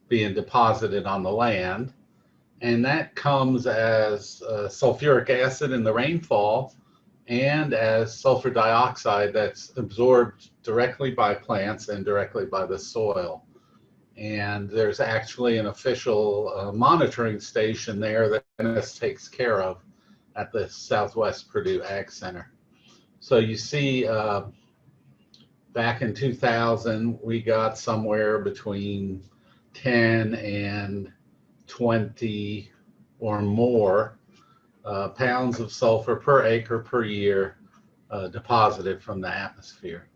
being deposited on the land. And that comes as sulfuric acid in the rainfall and as sulfur dioxide that's absorbed directly by plants and directly by the soil. And there's actually an official monitoring station there that this takes care of at the Southwest Purdue Ag Center. So you see, back in 2000, we got somewhere between 10 and 20 or more pounds of sulfur per acre per year deposited from the atmosphere.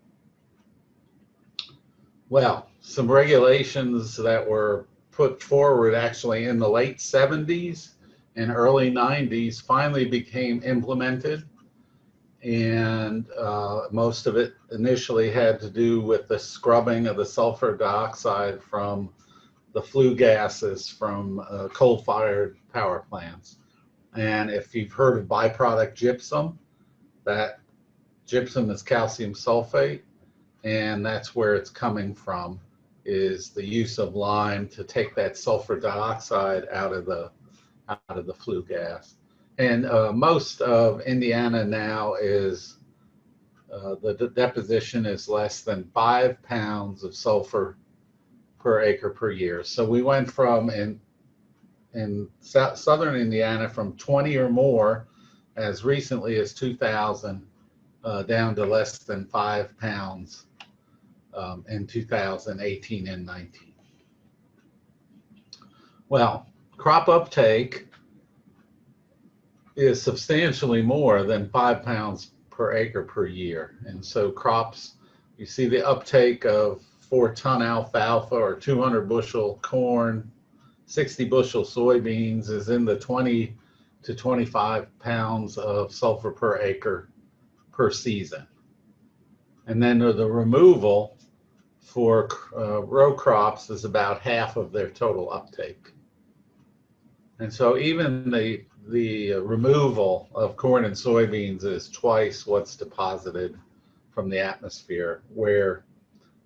Well, some regulations that were put forward actually in the late 70s and early 90s finally became implemented. And most of it initially had to do with the scrubbing of the sulfur dioxide from the flue gases from coal-fired power plants. And if you've heard of byproduct gypsum, that gypsum is calcium sulfate, and that's where it's coming from, is the use of lime to take that sulfur dioxide out of the flue gas. And most of Indiana now is the deposition is less than 5 pounds of sulfur per acre per year. So we went from in southern Indiana from 20 or more as recently as 2000 down to less than 5 pounds in 2018 and 19. Well, crop uptake is substantially more than 5 pounds per acre per year. And so crops, you see the uptake of 4-ton alfalfa or 200 bushel corn, 60 bushel soybeans is in the 20 to 25 pounds of sulfur per acre per season. And then the removal for row crops is about half of their total uptake. And so even the removal of corn and soybeans is twice what's deposited from the atmosphere, where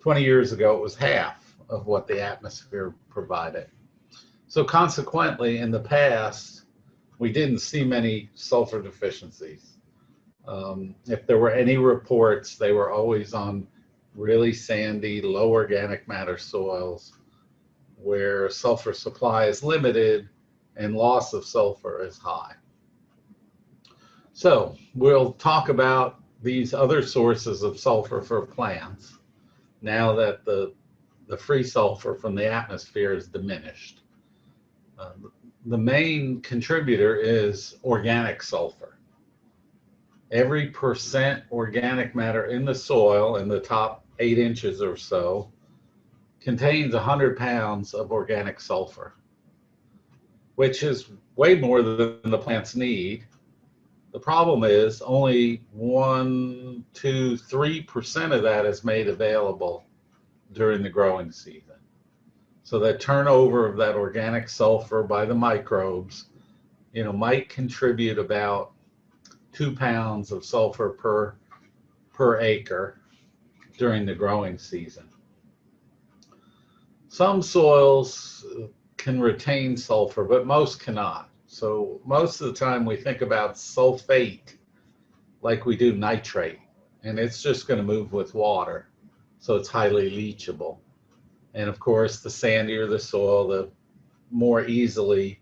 20 years ago it was half of what the atmosphere provided. So consequently, in the past, we didn't see many sulfur deficiencies. If there were any reports, they were always on really sandy, low organic matter soils where sulfur supply is limited and loss of sulfur is high. So we'll talk about these other sources of sulfur for plants now that the free sulfur from the atmosphere is diminished. The main contributor is organic sulfur. Every percent organic matter in the soil in the top 8 inches or so contains 100 pounds of organic sulfur, which is way more than the plants need. The problem is only 1, 2, 3% of that is made available during the growing season. So that turnover of that organic sulfur by the microbes, might contribute about 2 pounds of sulfur per acre during the growing season. Some soils can retain sulfur, but most cannot. So most of the time we think about sulfate like we do nitrate, and it's just going to move with water. So it's highly leachable. And of course, the sandier the soil, the more easily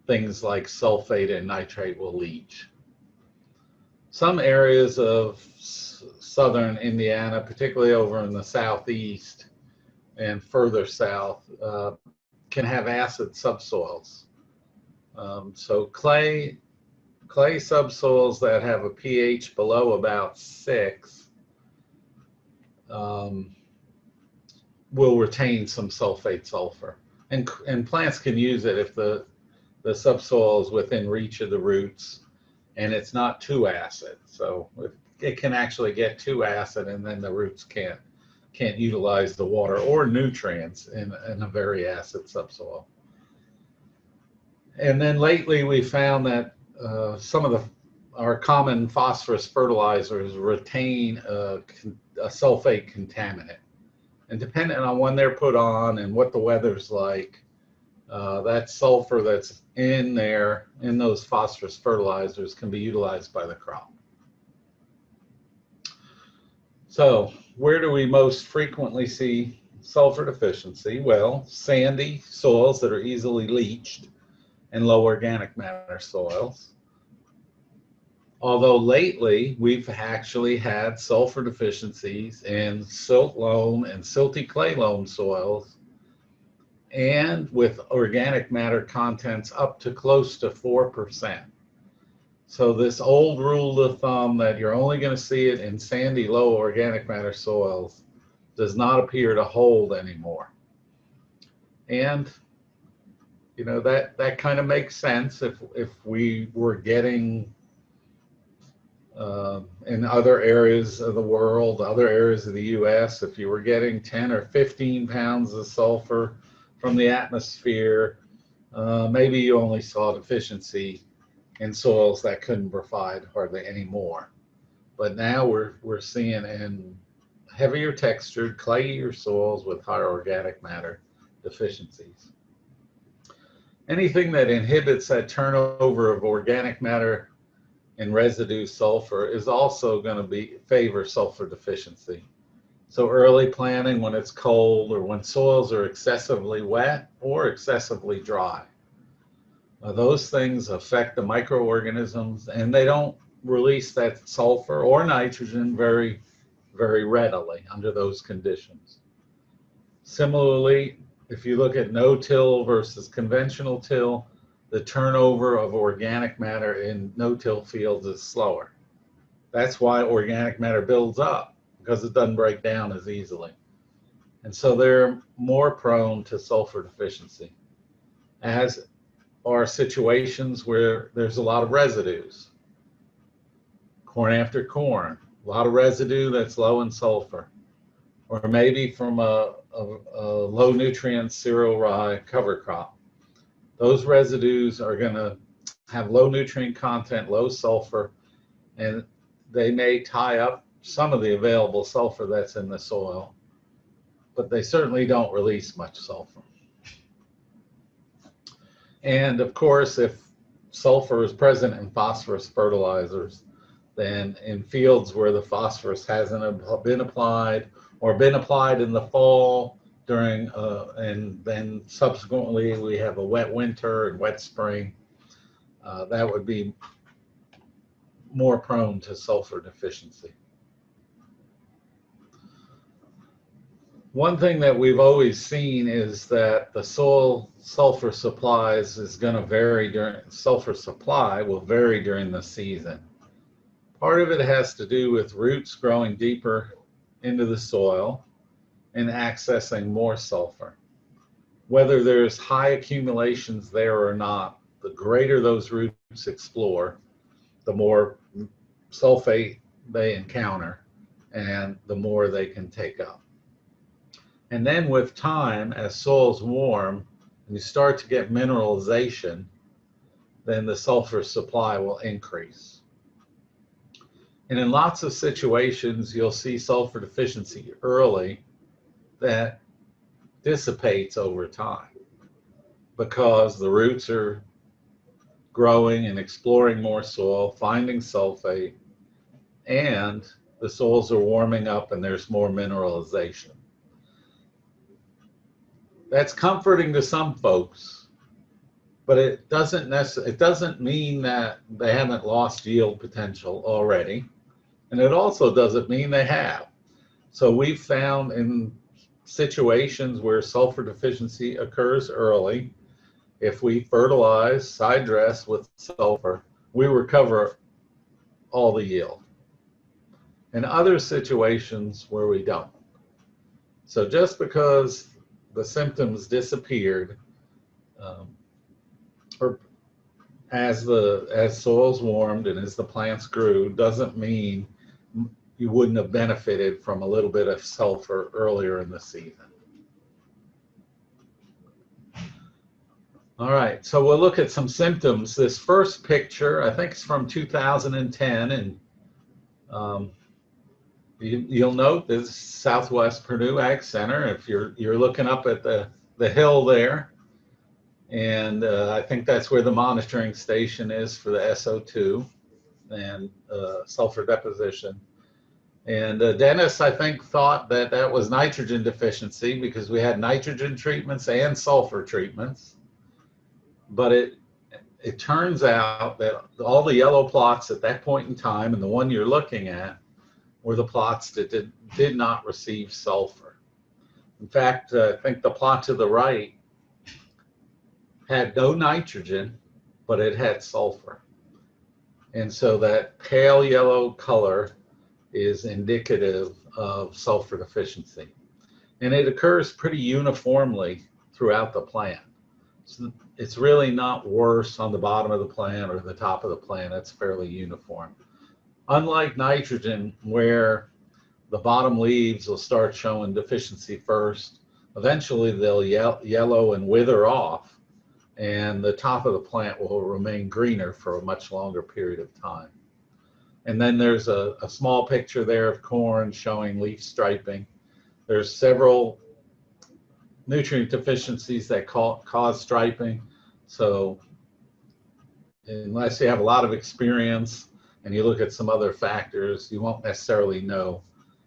things like sulfate and nitrate will leach. Some areas of southern Indiana, particularly over in the southeast and further south, can have acid subsoils. So clay subsoils that have a pH below about 6 will retain some sulfate sulfur, and plants can use it if the subsoil is within reach of the roots and it's not too acid. So it can actually get too acid, and then the roots can't utilize the water or nutrients in a very acid subsoil. And then lately we found that some of our common phosphorus fertilizers retain a sulfate contaminant. And depending on when they're put on and what the weather's like, that sulfur that's in there, in those phosphorus fertilizers, can be utilized by the crop. So where do we most frequently see sulfur deficiency? Well, sandy soils that are easily leached and low organic matter soils. Although lately we've actually had sulfur deficiencies in silt loam and silty clay loam soils, and with organic matter contents up to close to 4%. So this old rule of thumb that you're only going to see it in sandy, low organic matter soils does not appear to hold anymore. And you know, that kind of makes sense if we were getting in other areas of the world, other areas of the US, if you were getting 10 or 15 pounds of sulfur from the atmosphere, maybe you only saw deficiency in soils that couldn't provide hardly any more. But now we're seeing in heavier textured, clayier soils with higher organic matter deficiencies. Anything that inhibits that turnover of organic matter and residue sulfur is also going to favor sulfur deficiency. So early planting when it's cold, or when soils are excessively wet or excessively dry. Those things affect the microorganisms, and they don't release that sulfur or nitrogen very, very readily under those conditions. Similarly, if you look at no-till versus conventional till, the turnover of organic matter in no-till fields is slower. That's why organic matter builds up, because it doesn't break down as easily. And so they're more prone to sulfur deficiency, as are situations where there's a lot of residues. Corn after corn, a lot of residue that's low in sulfur. Or maybe from a low nutrient cereal rye cover crop. Those residues are going to have low nutrient content, low sulfur, and they may tie up some of the available sulfur that's in the soil, but they certainly don't release much sulfur. And of course, if sulfur is present in phosphorus fertilizers, then in fields where the phosphorus hasn't been applied, or been applied in the fall during, and then subsequently we have a wet winter and wet spring, that would be more prone to sulfur deficiency. One thing that we've always seen is that the soil sulfur supplies is going to vary sulfur supply will vary during the season. Part of it has to do with roots growing deeper into the soil and accessing more sulfur. Whether there's high accumulations there or not, the greater those roots explore, the more sulfate they encounter and the more they can take up. And then with time, as soils warm and you start to get mineralization, then the sulfur supply will increase. And in lots of situations, you'll see sulfur deficiency early that dissipates over time because the roots are growing and exploring more soil, finding sulfate, and the soils are warming up and there's more mineralization. That's comforting to some folks, but it doesn't mean that they haven't lost yield potential already, and it also doesn't mean they have. So we've found in situations where sulfur deficiency occurs early, if we fertilize side dress with sulfur, we recover all the yield. In other situations where we don't. So just because the symptoms disappeared, or as soils warmed and as the plants grew, doesn't mean you wouldn't have benefited from a little bit of sulfur earlier in the season. All right, so we'll look at some symptoms. This first picture, I think it's from 2010, and You'll note this Southwest Purdue Ag Center. If you're looking up at the hill there, and I think that's where the monitoring station is for the SO2 and sulfur deposition. And Dennis, I think, thought that that was nitrogen deficiency because we had nitrogen treatments and sulfur treatments. But it turns out that all the yellow plots at that point in time, and the one you're looking at, were the plots that did not receive sulfur. In fact, I think the plot to the right had no nitrogen, but it had sulfur. And so that pale yellow color is indicative of sulfur deficiency. And it occurs pretty uniformly throughout the plant. So it's really not worse on the bottom of the plant or the top of the plant. It's fairly uniform. Unlike nitrogen, where the bottom leaves will start showing deficiency first, eventually they'll yellow and wither off, and the top of the plant will remain greener for a much longer period of time. And then there's a small picture there of corn showing leaf striping. There's several nutrient deficiencies that cause striping. So unless you have a lot of experience and you look at some other factors, you won't necessarily know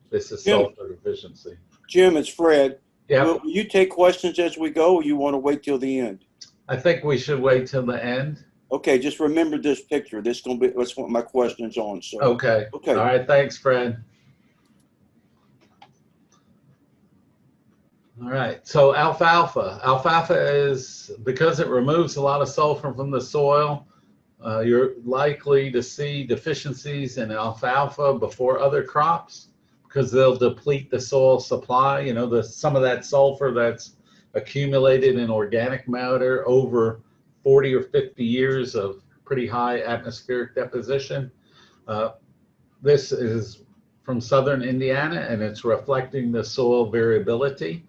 this is sulfur deficiency. Jim, it's Fred. Yeah. Will you take questions as we go, or you want to wait till the end? I think we should wait till the end. Okay, just remember this picture. That's what my question's on. So Okay. Okay. All right. Thanks, Fred. All right. So alfalfa. Alfalfa is, because it removes a lot of sulfur from the soil, you're likely to see deficiencies in alfalfa before other crops because they'll deplete the soil supply. You know, some of that sulfur that's accumulated in organic matter over 40 or 50 years of pretty high atmospheric deposition. This is from southern Indiana, and it's reflecting the soil variability.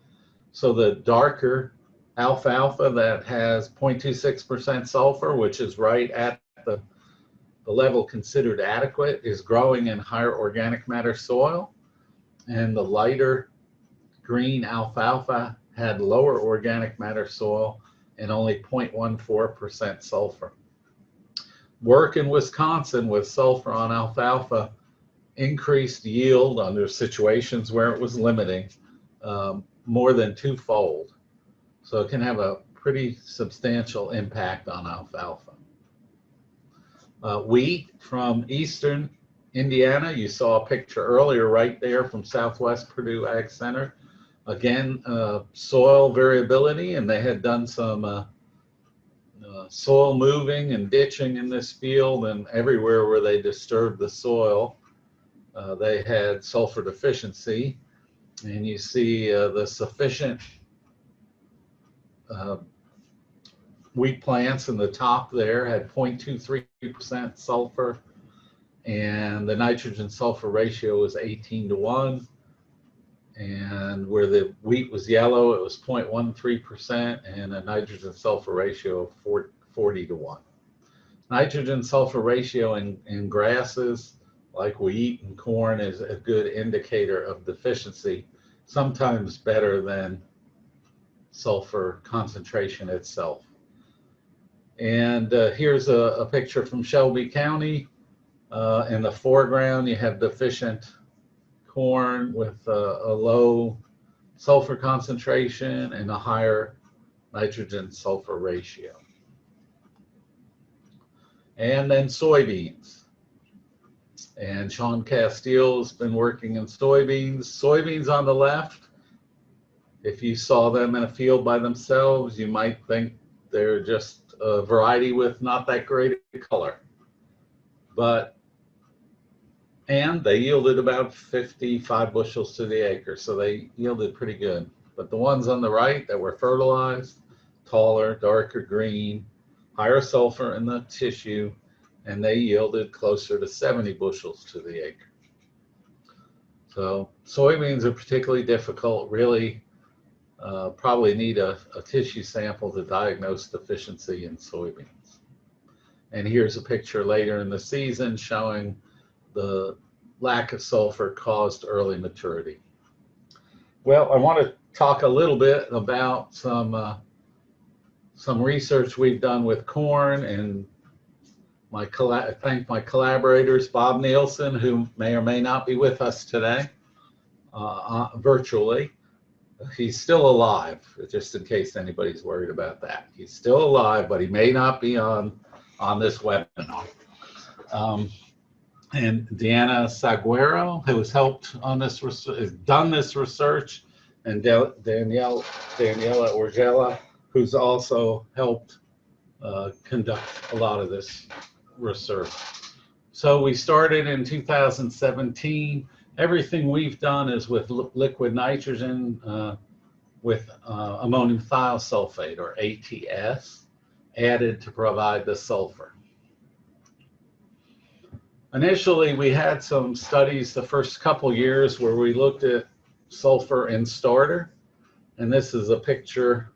So the darker alfalfa that has 0.26% sulfur, which is right at the level considered adequate, is growing in higher organic matter soil. And the lighter green alfalfa had lower organic matter soil and only 0.14% sulfur. Work in Wisconsin with sulfur on alfalfa increased yield under situations where it was limiting more than twofold. So it can have a pretty substantial impact on alfalfa. Wheat from eastern Indiana, you saw a picture earlier right there from Southwest Purdue Ag Center. Again, soil variability, and they had done some soil moving and ditching in this field, and everywhere where they disturbed the soil, they had sulfur deficiency. And you see the sufficient wheat plants in the top there had 0.23% sulfur, and the nitrogen sulfur ratio was 18:1. And where the wheat was yellow, it was 0.13% and a nitrogen sulfur ratio of 40:1. Nitrogen sulfur ratio in grasses like wheat and corn is a good indicator of deficiency, sometimes better than sulfur concentration itself. And here's a picture from Shelby County. In the foreground, you have deficient corn with a low sulfur concentration and a higher nitrogen sulfur ratio. And then soybeans. And Sean Castile has been working in soybeans. Soybeans on the left, if you saw them in a field by themselves, you might think they're just a variety with not that great a color. And they yielded about 55 bushels to the acre, so they yielded pretty good. But the ones on the right that were fertilized, taller, darker green, higher sulfur in the tissue, and they yielded closer to 70 bushels to the acre. So soybeans are particularly difficult, really probably need a tissue sample to diagnose deficiency in soybeans. And here's a picture later in the season showing the lack of sulfur caused early maturity. Well, I want to talk a little bit about some research we've done with corn, and thank my collaborators, Bob Nielsen, who may or may not be with us today virtually. He's still alive, just in case anybody's worried about that. He's still alive, but he may not be on this webinar. And Deanna Saguero, who has helped on this, has done this research, and Daniela Orgella, who's also helped conduct a lot of this research. So we started in 2017. Everything we've done is with liquid nitrogen with ammonium thiosulfate, or ATS, added to provide the sulfur. Initially, we had some studies the first couple years where we looked at sulfur in starter. And this is a picture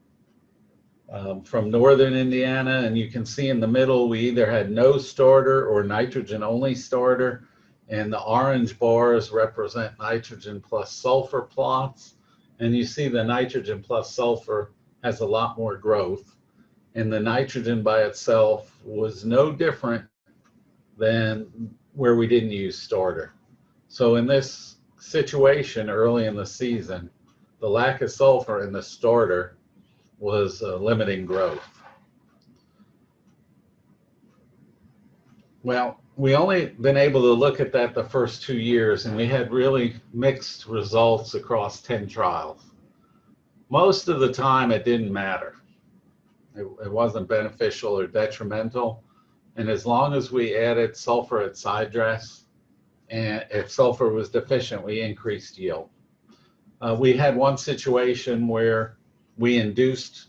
from northern Indiana. And you can see in the middle, we either had no starter or nitrogen only starter. And the orange bars represent nitrogen plus sulfur plots. And you see the nitrogen plus sulfur has a lot more growth. And the nitrogen by itself was no different than where we didn't use starter. So in this situation early in the season, the lack of sulfur in the starter was limiting growth. Well, we only been able to look at that the first 2 years, and we had really mixed results across 10 trials. Most of the time it didn't matter. It wasn't beneficial or detrimental. And as long as we added sulfur at side dress, and if sulfur was deficient, we increased yield. We had one situation where we induced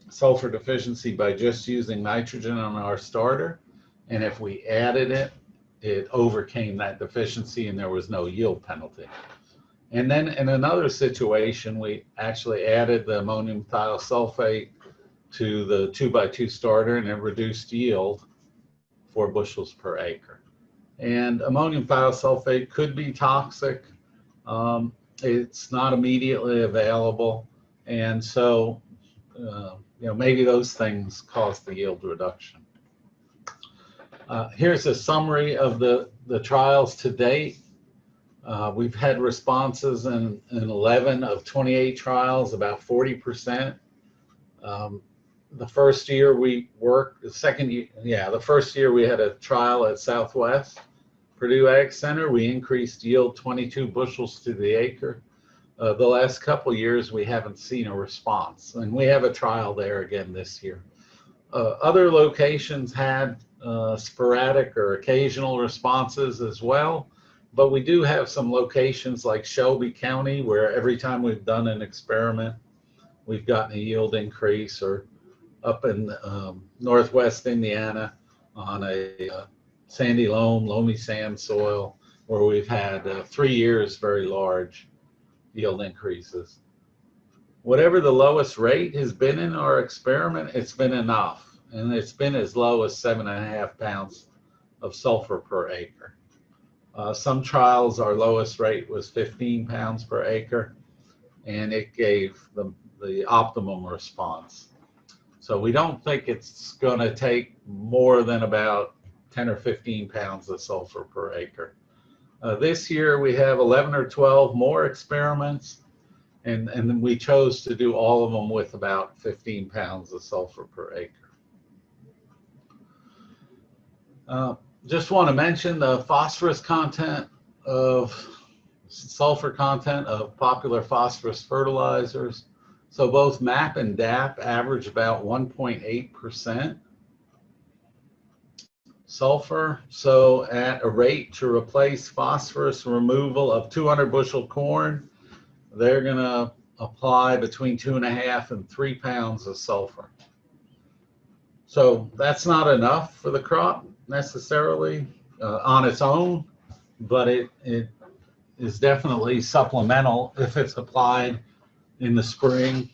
sulfur deficiency by just using nitrogen on our starter. And if we added it, it overcame that deficiency and there was no yield penalty. And then in another situation, we actually added the ammonium thiosulfate to the 2x2 starter, and it reduced yield 4 bushels per acre. And ammonium thiosulfate could be toxic. It's not immediately available. And so, maybe those things caused the yield reduction. Here's a summary of the trials to date. We've had responses in 11 of 28 trials, about 40%. The first year we worked, the first year we had a trial at Southwest Purdue Ag Center. We increased yield 22 bushels to the acre. The last couple years we haven't seen a response, and we have a trial there again this year. Other locations had sporadic or occasional responses as well, but we do have some locations like Shelby County where every time we've done an experiment, we've gotten a yield increase, or up in northwest Indiana on a sandy loamy sand soil where we've had 3 years very large yield increases. Whatever the lowest rate has been in our experiment, it's been enough, and it's been as low as 7.5 pounds of sulfur per acre. Some trials, our lowest rate was 15 pounds per acre, and it gave the optimum response. So we don't think it's going to take more than about 10 or 15 pounds of sulfur per acre. This year we have 11 or 12 more experiments, and then we chose to do all of them with about 15 pounds of sulfur per acre. Just want to mention the phosphorus content sulfur content of popular phosphorus fertilizers. So both MAP and DAP average about 1.8% sulfur. So at a rate to replace phosphorus removal of 200 bushel corn, they're going to apply between 2.5 and 3 pounds of sulfur. So that's not enough for the crop necessarily on its own, but it is definitely supplemental if it's applied in the spring,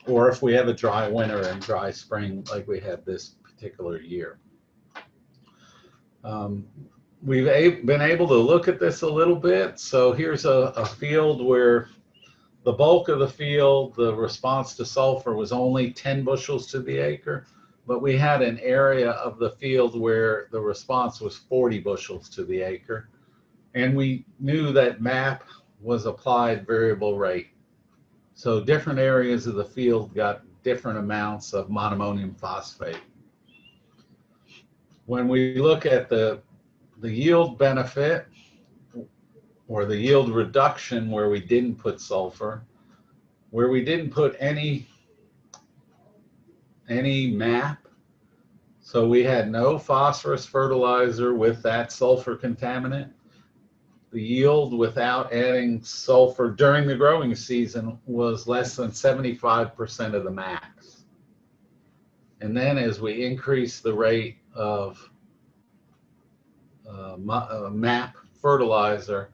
or if we have a dry winter and dry spring like we had this particular year. been able to look at this a little bit. So here's a field where the bulk of the field, the response to sulfur was only 10 bushels to the acre, but we had an area of the field where the response was 40 bushels to the acre. And we knew that MAP was applied variable rate. So different areas of the field got different amounts of monoammonium phosphate. When we look at the yield benefit or the yield reduction where we didn't put sulfur, where we didn't put any MAP, so we had no phosphorus fertilizer with that sulfur contaminant, the yield without adding sulfur during the growing season was less than 75% of the max. And then as we increase the rate of MAP fertilizer,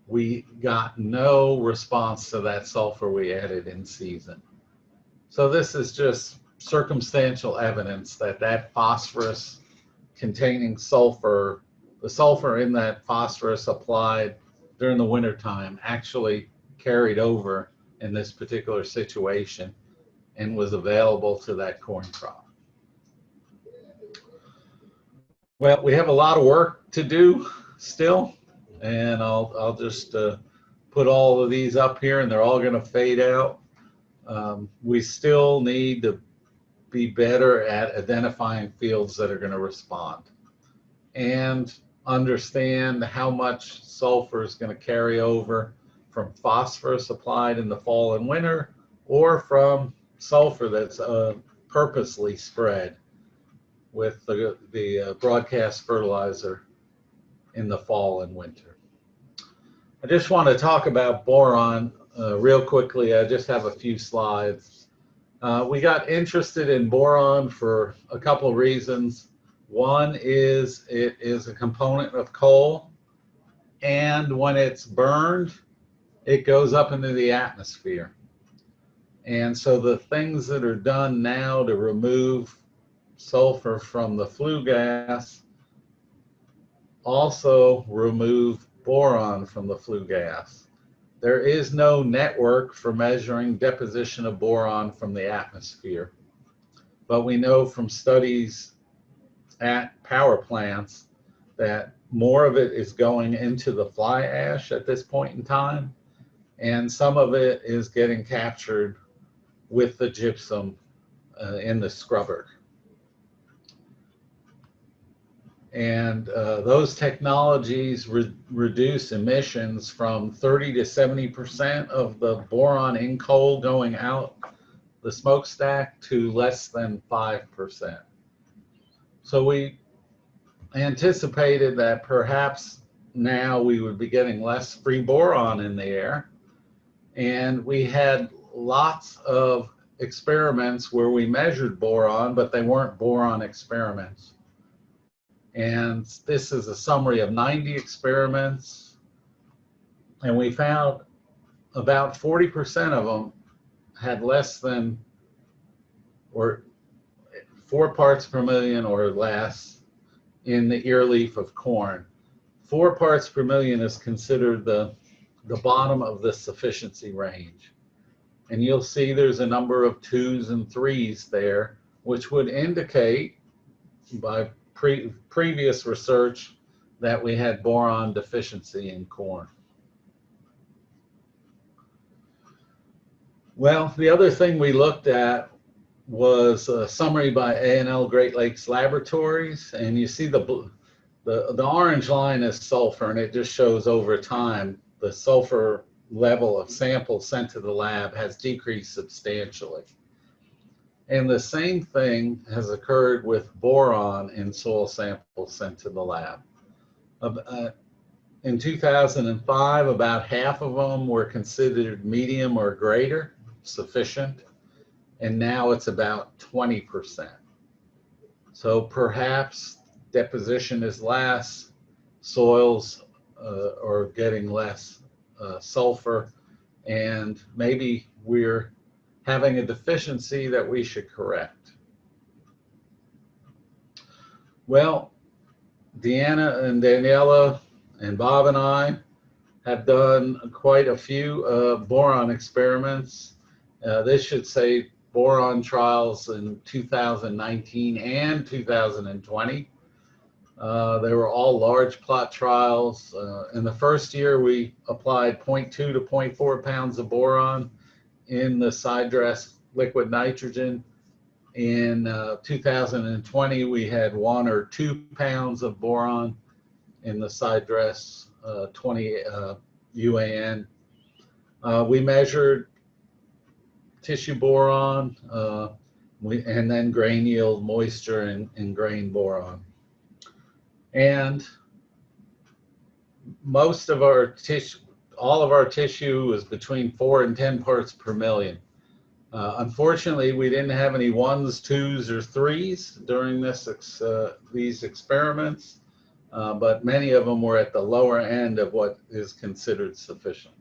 we got no response to that sulfur we added in season. So this is just circumstantial evidence that that phosphorus containing sulfur, the sulfur in that phosphorus applied during the wintertime actually carried over in this particular situation and was available to that corn crop. Well, we have a lot of work to do still, and I'll just put all of these up here, and they're all going to fade out. We still need to be better at identifying fields that are going to respond and understand how much sulfur is going to carry over from phosphorus applied in the fall and winter or from sulfur that's purposely spread with the broadcast fertilizer in the fall and winter. I just want to talk about boron real quickly. I just have a few slides. We got interested in boron for a couple of reasons. One is it is a component of coal, and when it's burned, it goes up into the atmosphere. And so the things that are done now to remove sulfur from the flue gas also remove boron from the flue gas. There is no network for measuring deposition of boron from the atmosphere, but we know from studies at power plants that more of it is going into the fly ash at this point in time, and some of it is getting captured with the gypsum in the scrubber. And those technologies reduce emissions from 30 to 70% of the boron in coal going out the smokestack to less than 5%. So we anticipated that perhaps now we would be getting less free boron in the air. And we had lots of experiments where we measured boron, but they weren't boron experiments. And this is a summary of 90 experiments. And we found about 40% of them had less than or 4 parts per million or less in the ear leaf of corn. 4 parts per million is considered the bottom of the sufficiency range. And you'll see there's a number of 2s and 3s there, which would indicate by previous research that we had boron deficiency in corn. Well, the other thing we looked at was a summary by A&L Great Lakes Laboratories, and you see the orange line is sulfur, and it just shows over time the sulfur level of samples sent to the lab has decreased substantially. And the same thing has occurred with boron in soil samples sent to the lab. In 2005, about half of them were considered medium or greater, sufficient, and now it's about 20%. So perhaps deposition is less, soils are getting less sulfur, and maybe we're having a deficiency that we should correct. Well, Deanna and Daniela and Bob and I have done quite a few boron experiments. This should say boron trials in 2019 and 2020. They were all large plot trials. In the first year, we applied 0.2 to 0.4 pounds of boron in the side dress liquid nitrogen. In 2020, we had 1 or 2 pounds of boron in the side dress 20 UAN. We measured tissue boron and then grain yield, moisture, and grain boron. And most of our tissue, all of our tissue was between 4 and 10 parts per million. Unfortunately, we didn't have any 1s, 2s, or 3s during these experiments, but many of them were at the lower end of what is considered sufficient.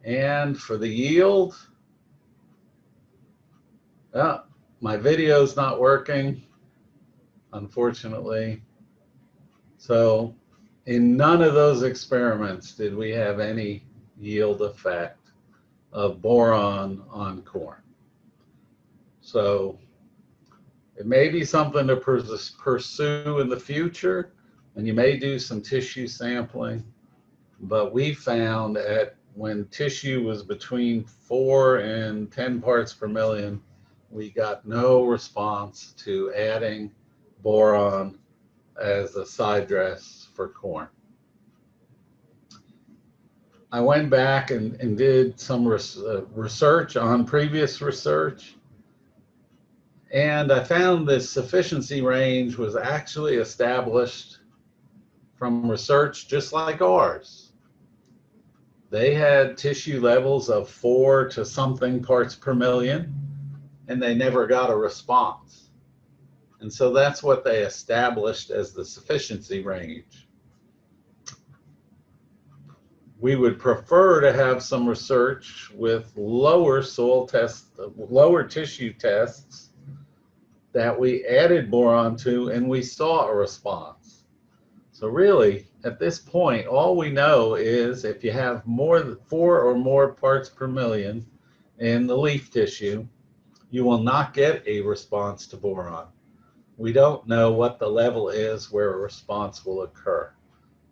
And for the yield, my video's not working, unfortunately. So in none of those experiments did we have any yield effect of boron on corn. So it may be something to pursue in the future, and you may do some tissue sampling, but we found when tissue was between 4 and 10 parts per million, we got no response to adding boron as a side dress for corn. I went back and did some research on previous research, and I found this sufficiency range was actually established from research just like ours. They had tissue levels of 4 to something parts per million, and they never got a response. And so that's what they established as the sufficiency range. We would prefer to have some research with lower soil tests, lower tissue tests that we added boron to, and we saw a response. So really, at this point, all we know is if you have more than 4 or more parts per million in the leaf tissue, you will not get a response to boron. We don't know what the level is where a response will occur.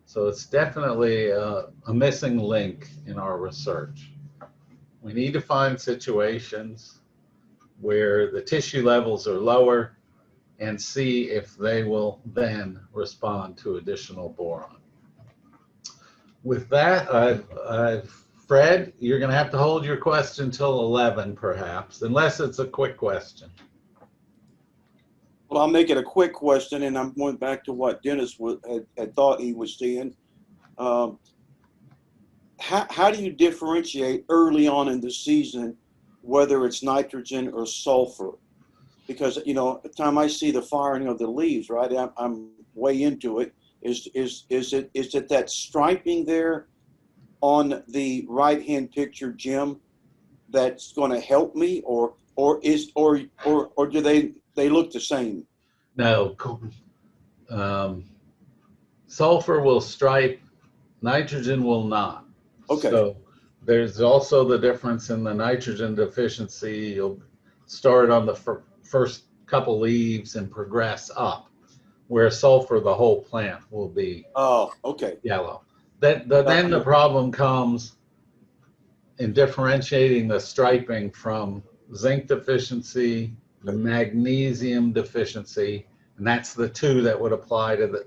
So it's definitely a missing link in our research. We need to find situations where the tissue levels are lower and see if they will then respond to additional boron. With that, Fred, you're going to have to hold your question till 11 perhaps, unless it's a quick question. Well, I'll make it a quick question, and I'm going back to what Dennis had thought he was seeing. How do you differentiate early on in the season whether it's nitrogen or sulfur? Because, you know, the time I see the firing of the leaves, right, I'm way into it. Is it that striping there on the right-hand picture, Jim, that's going to help me, or do they look the same? No, sulfur will stripe, nitrogen will not. Okay. So there's also the difference in the nitrogen deficiency. You'll start on the first couple leaves and progress up, where sulfur, the whole plant will be yellow. Then the problem comes in differentiating the striping from zinc deficiency, the magnesium deficiency, and that's the two that would apply to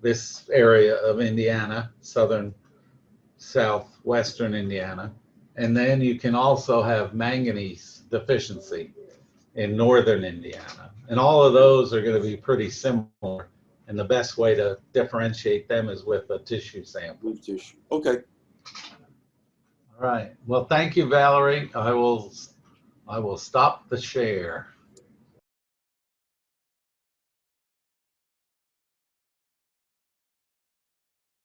this area of Indiana, southwestern Indiana. And then you can also have manganese deficiency in northern Indiana. And all of those are going to be pretty similar. And the best way to differentiate them is with a tissue sample. With tissue. Okay. All right. Well, thank you, Valerie. I will stop the share.